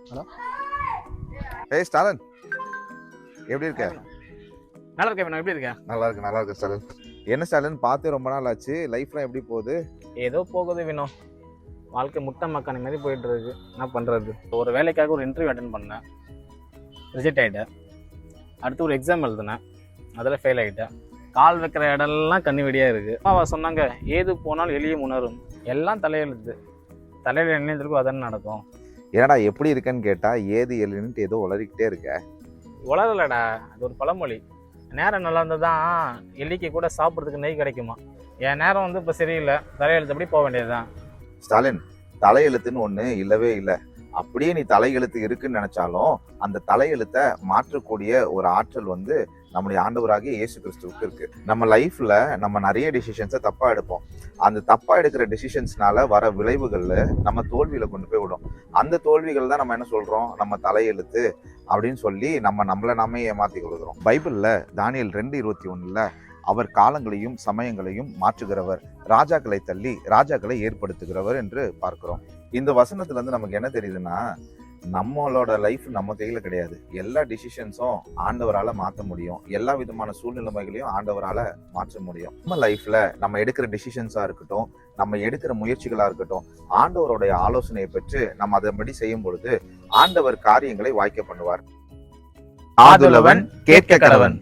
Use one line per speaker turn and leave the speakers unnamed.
Hello.
ஏய் ஸ்டாலின், எப்படி இருக்க?
நல்லா இருக்கேன். எப்படி இருக்கேன்?
நல்லா இருக்கு ஸ்டாலின். என்ன ஸ்டாலின், பார்த்து ரொம்ப நாள் ஆச்சு. லைஃப்லாம் எப்படி போகுது?
ஏதோ போகுது வினோ. வாழ்க்கை முட்டை மக்கான மாதிரி போயிட்டு இருக்கு. என்ன பண்ணுறது? ஒரு வேலைக்காக ஒரு இன்டர்வியூ அட்டன் பண்ணேன், ரிஜெக்ட் ஆகிட்டேன். அடுத்து ஒரு எக்ஸாம் எழுதினேன், அதில் ஃபெயில் ஆகிட்டேன். கால் வைக்கிற இடம்லாம் கண்ணி வெடியாக இருக்குது. அவள் சொன்னாங்க, ஏது போனாலும் எளிய உணரும். எல்லாம் தலையெழுத்து. தலையில் என்ன இருக்கோ அதானே நடக்கும்.
ஏடா எப்படி இருக்கேன்னு கேட்டா ஏது எல்லுன்ட்டு ஏதோ உளறிக்கிட்டே இருக்க.
உலகலடா, அது ஒரு பழமொழி. நேரம் நல்லா இருந்தால் தான் எலிக்கு கூட சாப்பிட்றதுக்கு நெய் கிடைக்குமா. என் நேரம் வந்து இப்போ சரியில்லை, தலையெழுத்தபடி போக வேண்டியதுதான்.
ஸ்டாலின், தலையெழுத்துன்னு ஒன்று இல்லவே இல்லை. அப்படியே நீ தலையெழுத்து இருக்குன்னு நினைச்சாலும் அந்த தலையெழுத்தை மாற்றக்கூடிய ஒரு ஆற்றல் வந்து நம்முடைய ஆண்டவராகிய இயேசு கிறிஸ்துவுக்கு இருக்கு. நம்ம லைஃப்ல நம்ம நிறைய டிசிஷன்ஸை தப்பா எடுப்போம். அந்த தப்பா எடுக்கிற டிசிஷன்ஸ்னால வர விளைவுகள்ல நம்ம தோல்வியில கொண்டு போய் விடும். அந்த தோல்விகள் தான் நம்ம என்ன சொல்றோம், நம்ம தலையெழுத்து அப்படின்னு சொல்லி நம்மளை நாமே ஏமாத்தி கொள்கிறோம். பைபிள்ல தானியேல் 2:21 அவர் காலங்களையும் சமயங்களையும் மாற்றுகிறவர், ராஜாக்களை தள்ளி ராஜாக்களை ஏற்படுத்துகிறவர் என்று பார்க்கிறோம். இந்த வசனத்துல இருந்து நமக்கு என்ன தெரியுதுன்னா, நம்மளோட லைஃப் நம்ம கையில கிடையாது. எல்லா டிசிஷன்ஸும் ஆண்டவரால மாற்ற முடியும். எல்லா விதமான சூழ்நிலைமைகளையும் ஆண்டவரால மாற்ற முடியும். நம்ம லைஃப்ல நம்ம எடுக்கிற டிசிஷன்ஸா இருக்கட்டும், நம்ம எடுக்கிற முயற்சிகளா இருக்கட்டும், ஆண்டவருடைய ஆலோசனையை பெற்று நம்ம அதன்படி செய்யும் பொழுது ஆண்டவர் காரியங்களை வாய்க்க பண்ணுவார். ஆதுலவன் கேட்க கடவன்.